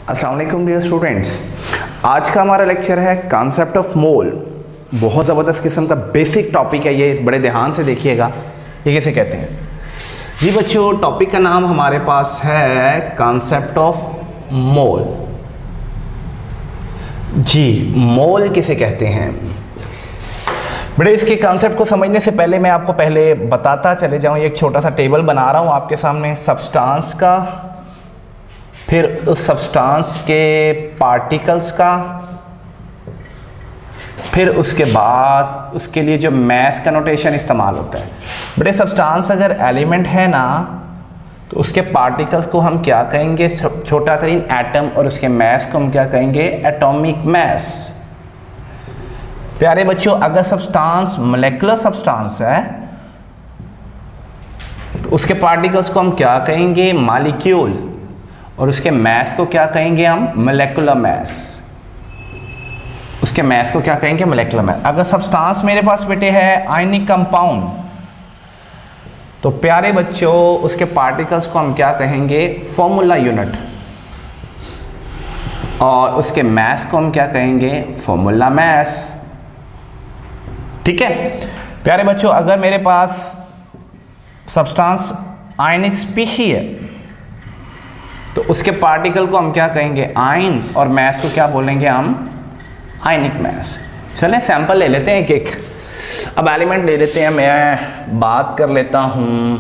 अस्सलाम वालेकुम dear students. आज का हमारा लेक्चर है कॉन्सेप्ट ऑफ मोल। बहुत ज़बरदस्त किस्म का बेसिक टॉपिक है ये, बड़े ध्यान से देखिएगा। ये कैसे कहते हैं जी बच्चों, टॉपिक का नाम हमारे पास है कॉन्सेप्ट ऑफ मोल। जी मोल किसे कहते हैं बड़े, इसके कॉन्सेप्ट को समझने से पहले मैं आपको पहले बताता चले जाऊँ। एक छोटा सा टेबल बना रहा हूँ आपके सामने सब्सटेंस का, फिर उस सब्सटेंस के पार्टिकल्स का, फिर उसके बाद उसके लिए जो मैथ का नोटेशन इस्तेमाल होता है। बड़े सब्सटेंस अगर एलिमेंट है ना तो उसके पार्टिकल्स को हम क्या कहेंगे, छोटा तरीन एटम, और उसके मैथ को हम क्या कहेंगे, एटॉमिक मैथ। प्यारे बच्चों, अगर सब्सटेंस मोलेकुलर सब्सटेंस है तो उसके पार्टिकल्स को हम क्या कहेंगे, मॉलिक्यूल, और उसके मैथ को क्या कहेंगे हम, मोलेकुलर मैथ। उसके मैथ को क्या कहेंगे, मोलेकुलर मैथ। अगर सब्सटेंस मेरे पास बेटे है आयनिक कंपाउंड, तो प्यारे बच्चों उसके पार्टिकल्स को हम क्या कहेंगे, फॉर्मूला यूनिट, और उसके मैथ को हम क्या कहेंगे, फॉर्मूला मैथ। ठीक है प्यारे बच्चों, अगर मेरे पास सब्सटेंस आयनिक स्पीशी है तो उसके पार्टिकल को हम क्या कहेंगे, आयन, और मैथ को क्या बोलेंगे हम, आयनिक मैथ। चलें सैंपल ले लेते हैं एक एक। अब एलिमेंट ले लेते हैं, मैं बात कर लेता हूं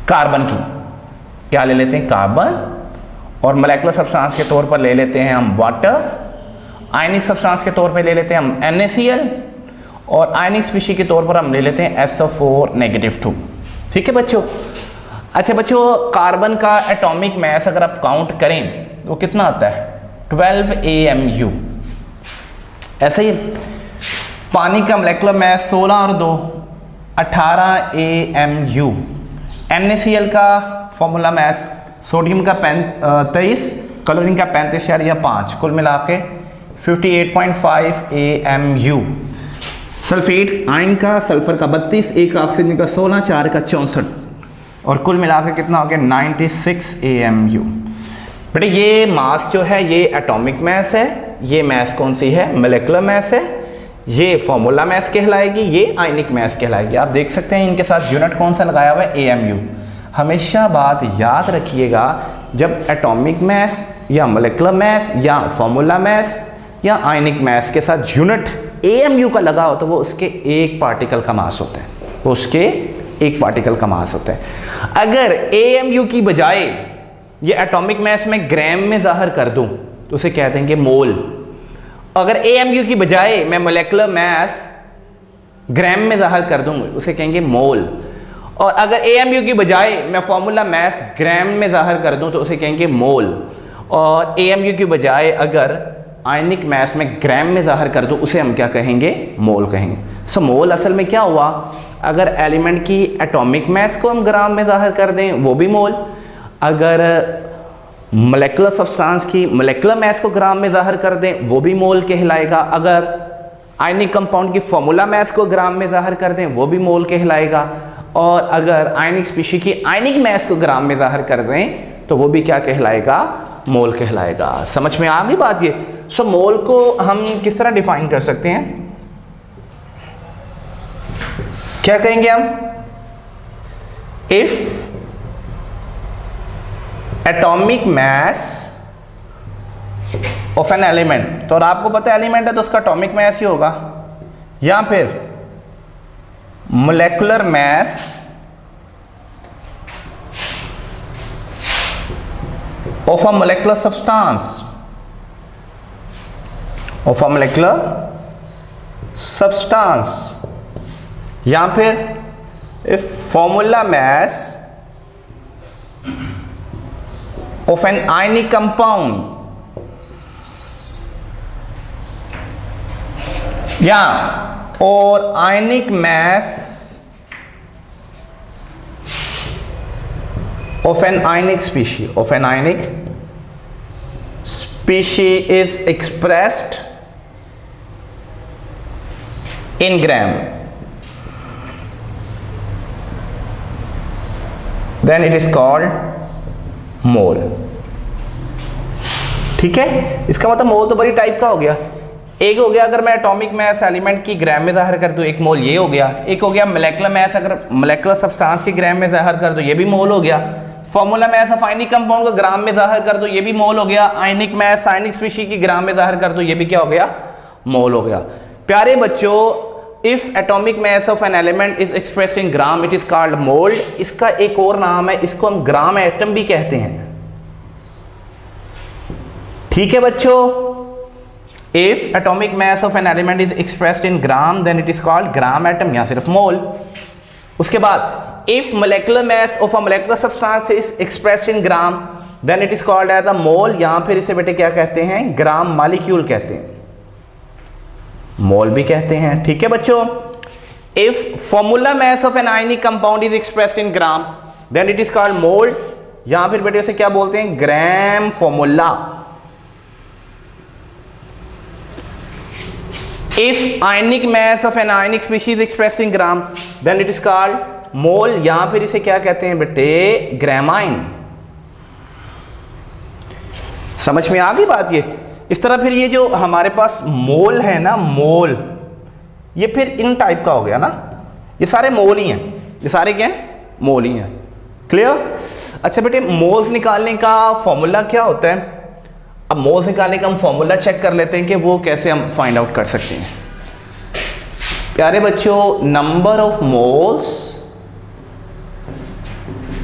कार्बन की। क्या ले लेते हैं, कार्बन, और मोलेकुलर सब्सटेंस के तौर पर ले लेते हैं हम वाटर, आयनिक सब्सटेंस के तौर पर ले लेते हैं हम NaCl, और आयनिक स्पीशी के तौर पर हम ले लेते हैं SO4-2। ठीक है बच्चों। अच्छा बच्चों, कार्बन का एटॉमिक मैस अगर आप काउंट करें तो कितना आता है, 12 AMU। ऐसे ही पानी का मोलेकुलर मैस 16 और 2 18 AMU। NaCl का फॉर्मूला मैस, सोडियम का 23, क्लोरीन का 35.5, कुल मिला के 58.5 AMU। सल्फेट आयन का, सल्फर का 32, एक ऑक्सीजन का 16, 4 का 64, और कुल मिलाकर कितना हो गया, 96 AMU। बेटे ये मास जो है ये एटॉमिक मैस है, ये मैस कौन सी है, मोलेकुलर मैस है, ये फॉर्मूला मैस कहलाएगी, ये आयनिक मैस कहलाएगी। आप देख सकते हैं इनके साथ यूनिट कौन सा लगाया हुआ है, AMU। हमेशा बात याद रखिएगा, जब एटॉमिक मैस या मोलेकुलर मैस या फॉर्मूला मैस या आयनिक मैस के साथ यूनिट AMU का लगा हो तो वो उसके एक पार्टिकल का मास होता है, वो उसके एक पार्टिकल का मास होता है। अगर AMU की बजाय ये एटॉमिक मैस में ग्राम में जाहिर कर दूं तो उसे कह देंगे मोल। अगर AMU की बजाय मैं मोलेकुलर मैस ग्राम में जाहिर कर दूं उसे कहेंगे मोल, और अगर AMU की बजाय मैं फॉर्मूला मैस ग्राम में जाहिर कर दूं तो उसे कहेंगे मोल, और AMU की बजाय अगर आयनिक मैस में ग्राम में जाहिर कर दूं उसे हम क्या कहेंगे, मोल कहेंगे। सो मोल असल में क्या हुआ, अगर एलिमेंट की एटॉमिक मैस को हम ग्राम में जाहिर कर दें वो भी मोल, अगर मोलेकुलर सब्सटेंस की मोलेकुलर मैस को ग्राम में जाहिर कर दें वो भी मोल कहलाएगा, अगर आयनिक कंपाउंड की फॉर्मूला मैस को ग्राम में जाहिर कर दें वो भी मोल कहलाएगा, और अगर आयनिक स्पीशी की आयनिक मैस को ग्राम में जाहिर कर दें तो वो भी क्या कहलाएगा, मोल कहलाएगा। समझ में आ गई बात ये। सो मोल को हम किस तरह डिफाइन कर सकते हैं, क्या कहेंगे हम, if atomic mass of an element, तो आपको पता है एलिमेंट है तो उसका एटॉमिक मैस ही होगा, या फिर molecular mass of a molecular substance, of a molecular substance, या फिर if formula mass of an ionic compound, या और ionic mass of an ionic species, of an ionic species is expressed in gram, then it is called मोल। ठीक है, इसका मतलब मोल तो बड़ी टाइप का हो गया। एक हो गया अगर मैं एटॉमिक मास एलिमेंट की ग्राम में ज़ाहिर कर दूँ, एक मोल ये हो गया। एक हो गया मोलेकुलर मास, अगर मोलेकुलर सब्सटेंस की ग्राम में ज़ाहिर कर दो, ये भी मोल हो गया। Formula mass of ionic compound को ग्राम में ज़ाहिर कर दो, ये भी मोल हो गया। आयनिक मास आयनिक स्पीशीज की ग्राम में ज़ाहिर कर दो, ये भी क्या हो गया, मोल हो गया। प्यारे बच्चों, if atomic mass of an element is expressed in gram it is called mole. इसका एक और नाम है, इसको हम ग्राम एटम भी कहते हैं। ठीक है बच्चों, if atomic mass of an element is expressed in gram then it is called gram atom, या सिर्फ मोल। उसके बाद if molecular mass of a molecular substance is expressed in gram then it is called as a mole, या फिर इसे बेटे क्या कहते हैं, ग्राम मॉलिक्यूल कहते हैं, मोल भी कहते हैं। ठीक है बच्चों, if formula mass of an ionic compound is expressed in gram then it is called mole, या फिर बेटे उसे क्या बोलते हैं, gram formula. If ionic mass of an ionic species expressed in gram then it is called mole, या फिर इसे क्या कहते हैं बेटे, ग्रामाइन। समझ में आ गई बात ये। इस तरह फिर ये जो हमारे पास मोल है ना, मोल, ये फिर इन टाइप का हो गया ना, ये सारे मोल ही हैं, ये सारे क्या हैं, मोल ही हैं। क्लियर। अच्छा बेटे, मोल्स निकालने का फॉर्मूला क्या होता है? अब मोल्स निकालने का हम फॉर्मूला चेक कर लेते हैं कि वो कैसे हम फाइंड आउट कर सकते हैं। प्यारे बच्चों, number of moles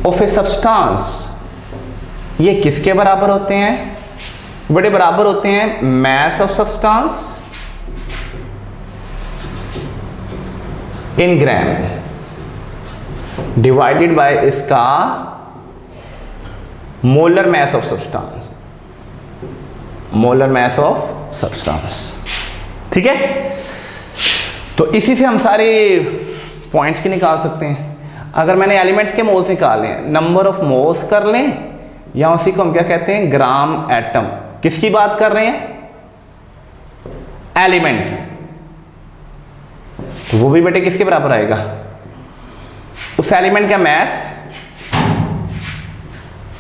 of a substance, ये किसके बराबर होते हैं बेटे? बराबर होते हैं mass of substance in gram divided by इसका molar mass of substance, molar mass of substance. ठीक है, तो इसी से हम सारे पॉइंट्स की निकाल सकते हैं। अगर मैंने एलिमेंट्स के मोल्स निकाले, नंबर ऑफ मोल्स कर लें, या उसी को हम क्या कहते हैं, ग्राम एटम। किसकी बात कर रहे हैं? एलिमेंट की। तो वो भी बेटे किसके बराबर आएगा? उस एलिमेंट का मास,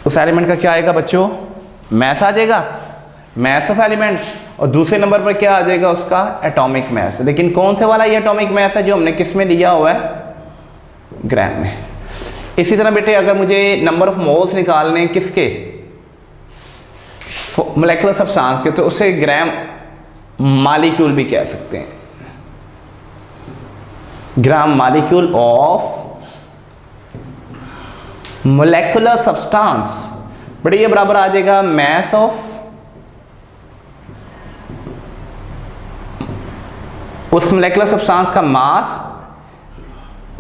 उस एलिमेंट का क्या आएगा बच्चों? मास आ जाएगा, मास ऑफ एलिमेंट। और दूसरे नंबर पर क्या आ जाएगा? उसका एटॉमिक मास। लेकिन कौन से वाला ये एटॉमिक मास है जो हमने किस में लिया हुआ है? ग्राम में। इसी तरह बेटे, अगर मुझे नंबर ऑफ मोल्स निकालने किसके, मोलेकुलर सब्सटेंस के, तो उसे ग्राम मॉलिक्यूल भी कह सकते हैं, gram molecule of molecular substance. बेटे ये बराबर आ जाएगा मास ऑफ उस मोलेकुलर सब्सटेंस का मास,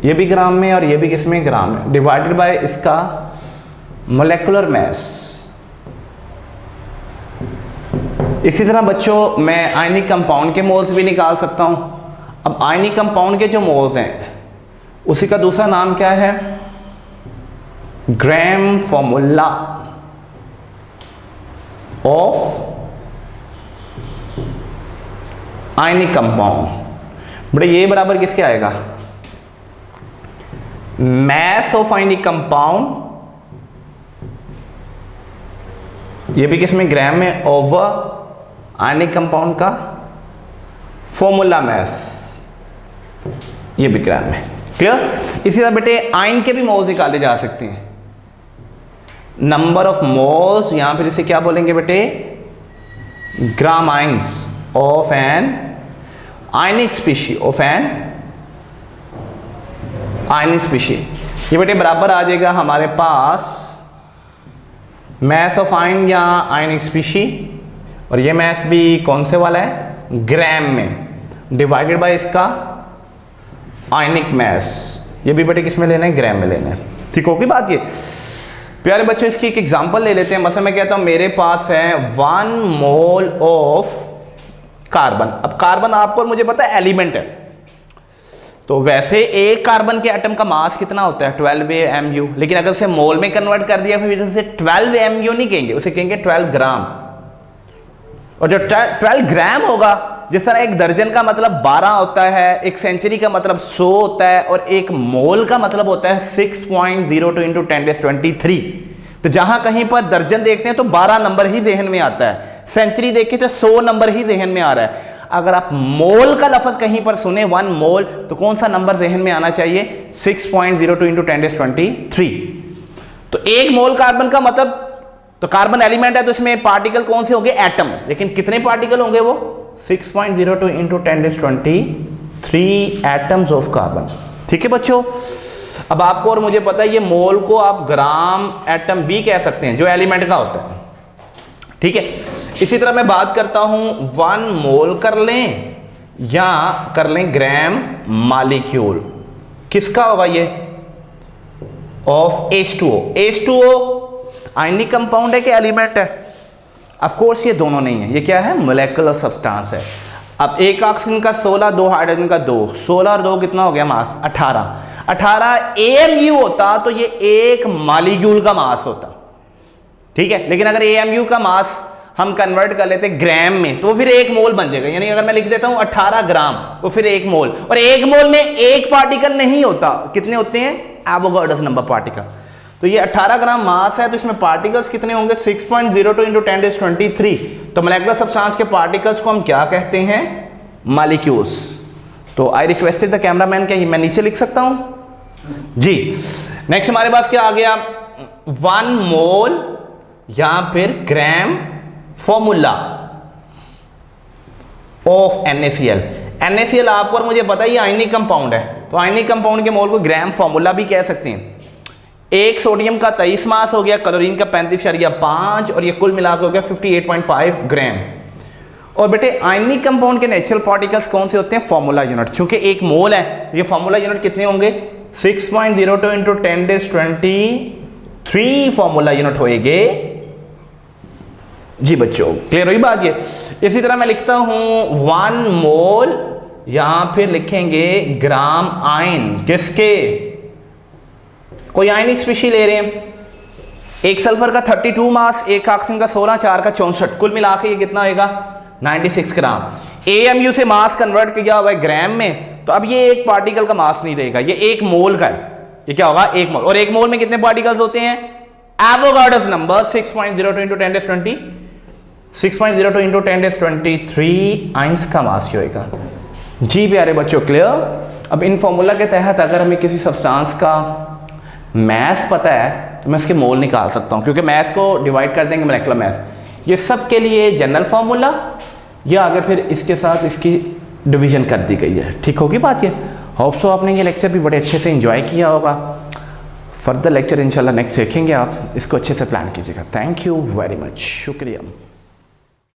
ये भी ग्राम में और ये भी किसमें, ग्राम में, डिवाइडेड बाय इसका मोलेकुलर मास। इसी तरह बच्चों, मैं आयनिक कंपाउंड के मोल्स भी निकाल सकता हूं। अब आयनिक कंपाउंड के जो मोल्स हैं उसी का दूसरा नाम क्या है? Gram formula of ionic compound. बेटे ये बराबर किसके आएगा? मास ऑफ आयनिक कंपाउंड, ये भी किसमें, ग्राम में, ओवर आयनिक कंपाउंड का फॉर्मूला मास, ये भी ग्राम में। क्लियर। इसी तरह बेटे आयन के भी मोल्स निकाले जा सकते हैं। नंबर ऑफ मोल्स, यहां फिर इसे क्या बोलेंगे बेटे? Gram ions of an ionic species, of an ionic species. ये बेटे बराबर आ जाएगा हमारे पास मास ऑफ आयन या आयनिक स्पीशी, और ये मास भी कौन से वाला है? ग्राम में, डिवाइडेड बाय इसका आयनिक मास। ये भी बेटे किस में लेना है? ग्राम में लेना है। ठीक होगी बात ये। प्यारे बच्चों, इसकी एक एग्जांपल ले लेते हैं। मतलब मैं कहता हूं मेरे पास है 1 मोल ऑफ कार्बन। अब कार्बन आपको और मुझे पता है एलिमेंट है, तो वैसे एक कार्बन के एटम का मास कितना होता है? 12 mu। लेकिन अगर उसे मोल में कन्वर्ट कर दिया फिर उसे 12 mu नहीं कहेंगे, उसे कहेंगे 12 ग्राम। और जो 12 ग्राम होगा, जिस तरह एक दर्जन का मतलब 12 होता है, एक सेंचुरी का मतलब 100 होता है, और एक मोल का मतलब होता है 6.02 × 10⁻23। तो जहां कहीं पर दर्जन देखते हैं तो 12 नंबर ही जहन में आता है। सेंचुरी देख के तो 100 नंबर ही जहन में आ रहा है। अगर आप मोल का लफ्ज कहीं पर सुने 1 मोल, तो कौन सा नंबर जहन में आना चाहिए? 6.02 इंटू 10⁻23। तो एक मोल कार्बन का मतलब, तो कार्बन एलिमेंट है तो इसमें पार्टिकल कौन से होंगे? एटम। लेकिन कितने पार्टिकल होंगे वो? 6.02 इंटू 10⁻23 एटम्स ऑफ कार्बन। ठीक है बच्चों, अब आपको और मुझे पता है ये मोल को आप ग्राम एटम भी कह सकते हैं जो एलिमेंट का होता है। ठीक है, इसी तरह मैं बात करता हूं 1 मोल कर लें या कर लें ग्राम मॉलिक्यूल, किसका होगा ये? Of H2O। H2O ionic compound है कि एलिमेंट है? ऑफ कोर्स ये दोनों नहीं है, ये क्या है? मोलेकुलर सब्सटेंस है। अब एक ऑक्सीजन का 16, 2 हाइड्रोजन का 2, 16 और 2 कितना हो गया मास? 18 AMU होता तो ये एक मॉलिक्यूल का मास होता। ठीक है, लेकिन अगर AMU का मास हम कन्वर्ट कर लेते ग्राम में तो फिर 1 मोल बन जाएगा। यानी अगर मैं लिख देता हूं 18 ग्राम तो फिर 1 मोल, और 1 मोल में एक पार्टिकल नहीं होता, कितने होते हैं? Avogadro's number particle. तो ये 18 ग्राम मास है तो इसमें पार्टिकल्स कितने होंगे? 6.02 इंटू 10⁻23। तो मोलेकुलर सब्सटेंस के पार्टिकल्स को हम क्या कहते हैं? मॉलिक्यूल्स। तो आई रिक्वेस्टेड द कैमरामैन, क्या मैं नीचे लिख सकता हूं जी? नेक्स्ट हमारे पास क्या आ गया? 1 मोल या फिर gram formula of NaCl। NaCl आपको और मुझे पता है ये आयनिक कंपाउंड है, तो आयनिक कंपाउंड के मोल को ग्राम फॉर्मूला भी कह सकते हैं। एक सोडियम का 23 मास हो गया, क्लोरीन का 35.5 और ये कुल मिलाकर हो गया 58.5 ग्राम। और बेटे आयनिक कंपाउंड के नेचुरल पार्टिकल्स कौन से होते हैं? Formula unit. चूंकि एक मोल है तो ये फॉर्मूला यूनिट कितने होंगे? 6.02 इंटू 10⁻23 फॉर्मूला यूनिट होएंगे जी बच्चों। क्लियर हुई बात ये? इसी तरह मैं लिखता हूं 1 मोल या फिर लिखेंगे ग्राम आयन, किसके? कोई आयनिक स्पीशी ले रहे हैं, एक सल्फर का 32 मास, एक ऑक्सीजन का 16, 4 का 64, कुल मिला के ये कितना होगा? 96 ग्राम। AMU से मास कन्वर्ट किया हुआ है ग्राम में, तो अब ये एक पार्टिकल का मास नहीं रहेगा, ये 1 मोल का है। ये क्या होगा? 1 मोल। और 1 मोल में कितने पार्टिकल्स होते हैं? एवोगाड्रोस नंबर 6.02 इंटू 10⁻23 आइंस का मास होगा जी प्यारे बच्चों। क्लियर? अब इन फॉर्मूला के तहत अगर हमें किसी सब्सटेंस का मैस पता है तो मैं इसके मोल निकाल सकता हूं, क्योंकि मैस को डिवाइड कर देंगे मोलेकुलर मैस। ये सब के लिए जनरल फार्मूला, या आगे फिर इसके साथ इसकी डिवीजन कर दी गई है। ठीक होगी बात ये? होप सो आपने ये लेक्चर भी बड़े अच्छे से एंजॉय किया होगा। फर्दर लेक्चर इंशाल्लाह नेक्स्ट देखेंगे आप, इसको अच्छे से प्लान कीजिएगा। थैंक यू वेरी मच, शुक्रिया।